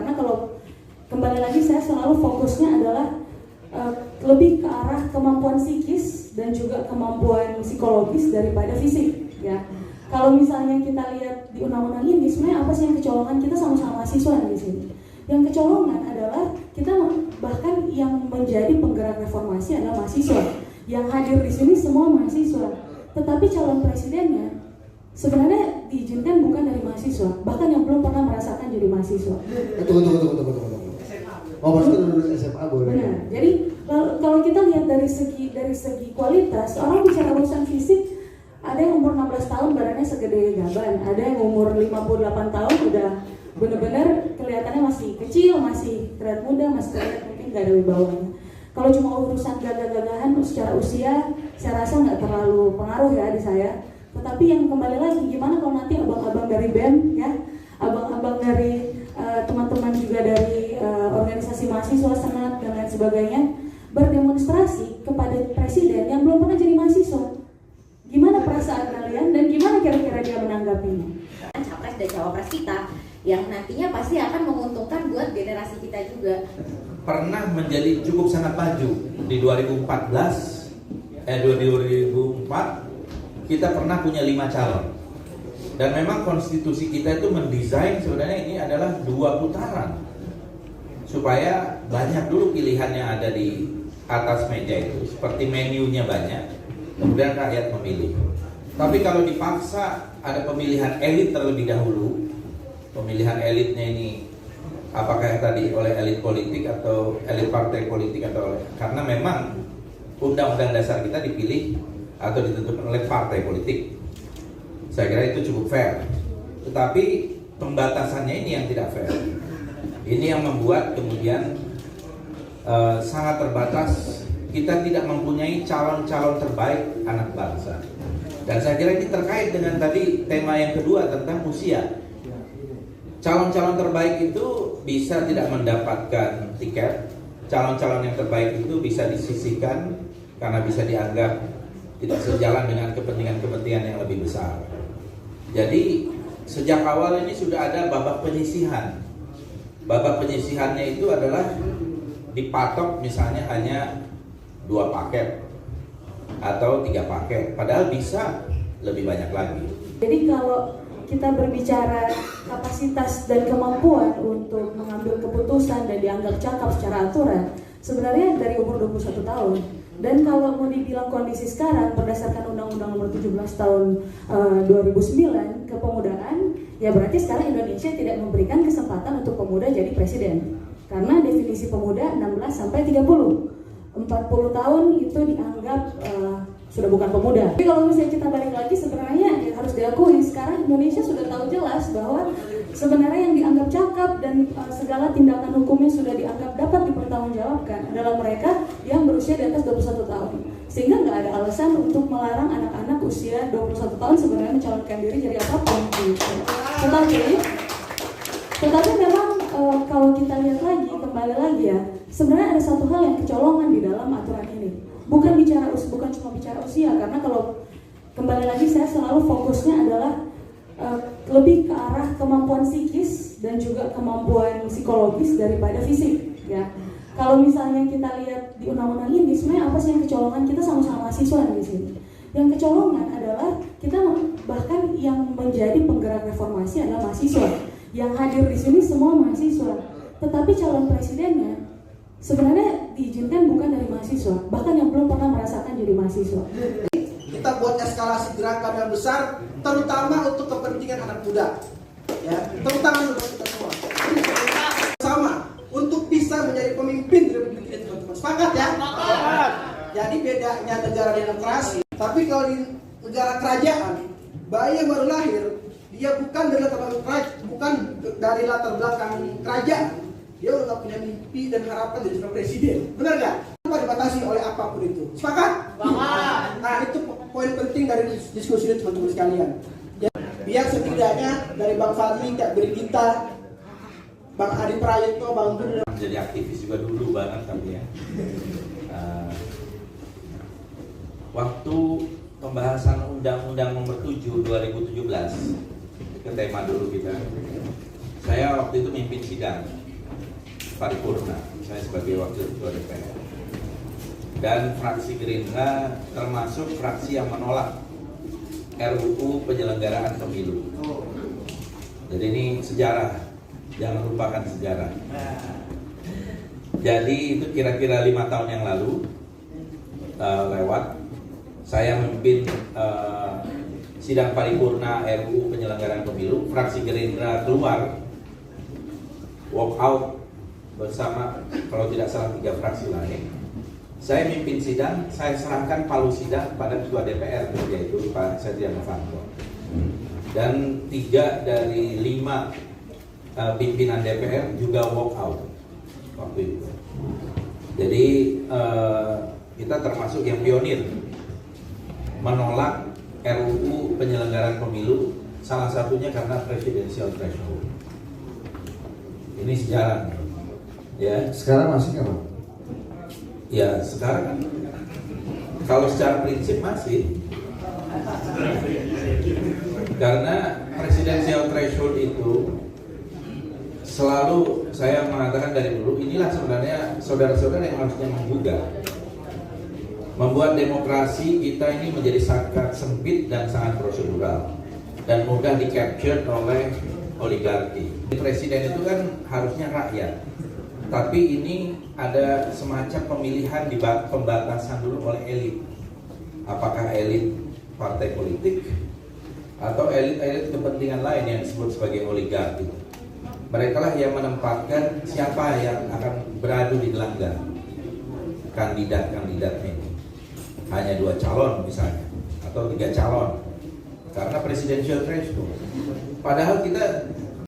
karena kalau kembali lagi saya selalu fokusnya adalah lebih ke arah kemampuan psikis dan juga kemampuan psikologis daripada fisik ya. Kalau misalnya kita lihat di undang-undang ini sebenarnya apa sih yang kecolongan? Kita sama-sama mahasiswa di sini. Yang kecolongan adalah kita bahkan yang menjadi penggerak reformasi adalah mahasiswa. Yang hadir di sini semua mahasiswa. Tetapi calon presidennya sebenarnya diizinkan bukan dari mahasiswa, bahkan yang belum pernah merasakan jadi mahasiswa. Tunggu. Oh, maksudnya lulus SMA boleh. Benar. Jadi kalau kita lihat dari segi kualitas, orang bicara urusan fisik, ada yang umur 16 tahun badannya segede gaban, ada yang umur 58 tahun udah benar-benar kelihatannya masih kecil, masih terlihat muda, masih terlihat mungkin nggak ada wibawanya. Kalau cuma urusan gagah-gagahan secara usia, saya rasa nggak terlalu pengaruh ya di saya. Tetapi yang kembali lagi, gimana kalau nanti abang-abang dari BEM ya, abang-abang dari teman-teman juga dari organisasi mahasiswa, senat dan lain sebagainya berdemonstrasi kepada presiden yang belum pernah jadi mahasiswa. Gimana perasaan kalian dan gimana kira-kira dia menanggapinya? Capres dan cawapres kita yang nantinya pasti akan menguntungkan buat generasi kita juga. Pernah menjadi cukup sangat maju di 2004 kita pernah punya 5 calon. Dan memang konstitusi kita itu mendesain sebenarnya ini adalah 2 putaran supaya banyak dulu pilihan yang ada di atas meja itu, seperti menunya banyak, kemudian rakyat memilih. Tapi kalau dipaksa ada pemilihan elit terlebih dahulu, pemilihan elitnya ini apakah tadi oleh elit politik atau elit partai politik atau karena memang undang-undang dasar kita dipilih atau ditentukan oleh partai politik. Saya kira itu cukup fair. Tetapi pembatasannya ini yang tidak fair. Ini yang membuat kemudian sangat terbatas. Kita tidak mempunyai calon-calon terbaik anak bangsa. Dan saya kira ini terkait dengan tadi tema yang kedua tentang usia. Calon-calon terbaik itu bisa tidak mendapatkan tiket. Calon-calon yang terbaik itu bisa disisihkan karena bisa dianggap tidak sejalan dengan kepentingan-kepentingan yang lebih besar. Jadi sejak awal ini sudah ada babak penyisihan. Babak penyisihannya itu adalah dipatok misalnya hanya 2 paket atau 3 paket, padahal bisa lebih banyak lagi. Jadi kalau kita berbicara kapasitas dan kemampuan untuk mengambil keputusan dan dianggap cakap secara aturan, sebenarnya dari umur 21 tahun. Dan kalau mau dibilang kondisi sekarang berdasarkan Undang-Undang Nomor 17 Tahun 2009 kepemudaan, ya berarti sekarang Indonesia tidak memberikan kesempatan untuk pemuda jadi presiden. Karena definisi pemuda 16 sampai 30. 40 tahun itu dianggap sudah bukan pemuda. Tapi kalau misalnya kita balik lagi, sebenarnya ya harus diakui sekarang Indonesia sudah tahu jelas bahwa sebenarnya yang dianggap cakap dan segala tindakan hukumnya sudah dianggap dapat dipertanggungjawabkan adalah mereka yang berusia di atas 21 tahun. Sehingga nggak ada alasan untuk melarang anak-anak usia 21 tahun sebenarnya mencalonkan diri jadi apapun gitu. Tetapi memang kalau kita lihat lagi, kembali lagi ya, sebenarnya ada satu hal yang kecolongan di dalam aturan ini. Bukan cuma bicara usia, karena kalau kembali lagi saya selalu fokusnya adalah lebih ke arah kemampuan psikis dan juga kemampuan psikologis daripada fisik ya. Kalau misalnya kita lihat di undang-undang ini sebenarnya apa sih yang kecolongan? Kita sama-sama mahasiswa di sini. Yang kecolongan adalah kita bahkan yang menjadi penggerak reformasi adalah mahasiswa. Yang hadir di sini semua mahasiswa. Tetapi calon presidennya sebenarnya diizinkan bukan dari mahasiswa, bahkan yang belum pernah merasakan jadi mahasiswa. Kita buat eskalasi gerakan yang besar, terutama untuk kepentingan anak muda, ya, terutama untuk kita semua. Sama untuk bisa menjadi pemimpin di Republik ini, teman-teman. Sepakat ya? Sepakat. Jadi bedanya negara demokrasi, tapi kalau di negara kerajaan, bayi yang baru lahir, dia bukan dari latar belakang kerajaan. Dia udah punya mimpi dan harapan jadi seorang presiden, benar nggak? Tanpa dibatasi oleh apapun itu. Sepakat? Sepakat. Nah itu poin penting dari diskusi ini teman-teman sekalian. Ya, biar setidaknya dari Bang Fadli, Kak Brigita, Bang Adi Prayitno, Bang Gun Jadi aktivis juga dulu banget tapi ya. Waktu pembahasan Undang-Undang Nomor 7 2017, itu tema dulu kita. Saya waktu itu mimpin sidang paripurna, saya sebagai wakil ketua DPR. Dan fraksi Gerindra termasuk fraksi yang menolak RUU penyelenggaraan pemilu. Jadi ini sejarah, jangan lupakan sejarah. Jadi itu kira-kira 5 tahun yang lalu lewat, saya memimpin sidang paripurna RUU penyelenggaraan pemilu. Fraksi Gerindra keluar, walk out bersama kalau tidak salah 3 fraksi lain. Saya mimpin sidang, saya serahkan palu sidang pada ketua DPR, yaitu Pak Setia Novanto. Dan 3 dari 5 pimpinan DPR juga walk out waktu itu. Jadi kita termasuk yang pionir menolak RUU penyelenggaraan pemilu, salah satunya karena presidensial threshold. Ini sejarah, ya. Sekarang masih nggak, Pak? Ya sekarang kalau secara prinsip masih, karena presidensial threshold itu selalu saya mengatakan dari dulu, inilah sebenarnya saudara-saudara yang harusnya menggugat. Membuat demokrasi kita ini menjadi sangat sempit dan sangat prosedural dan mudah di-capture oleh oligarki. Presiden itu kan harusnya rakyat, tapi ini ada semacam pemilihan di pembatasan dulu oleh elit. Apakah elit partai politik atau elit-elit kepentingan lain yang disebut sebagai oligarki. Mereka lah yang menempatkan siapa yang akan beradu di gelanggang kandidat-kandidatnya ini. Hanya 2 calon misalnya, atau 3 calon, karena presidential threshold. Padahal kita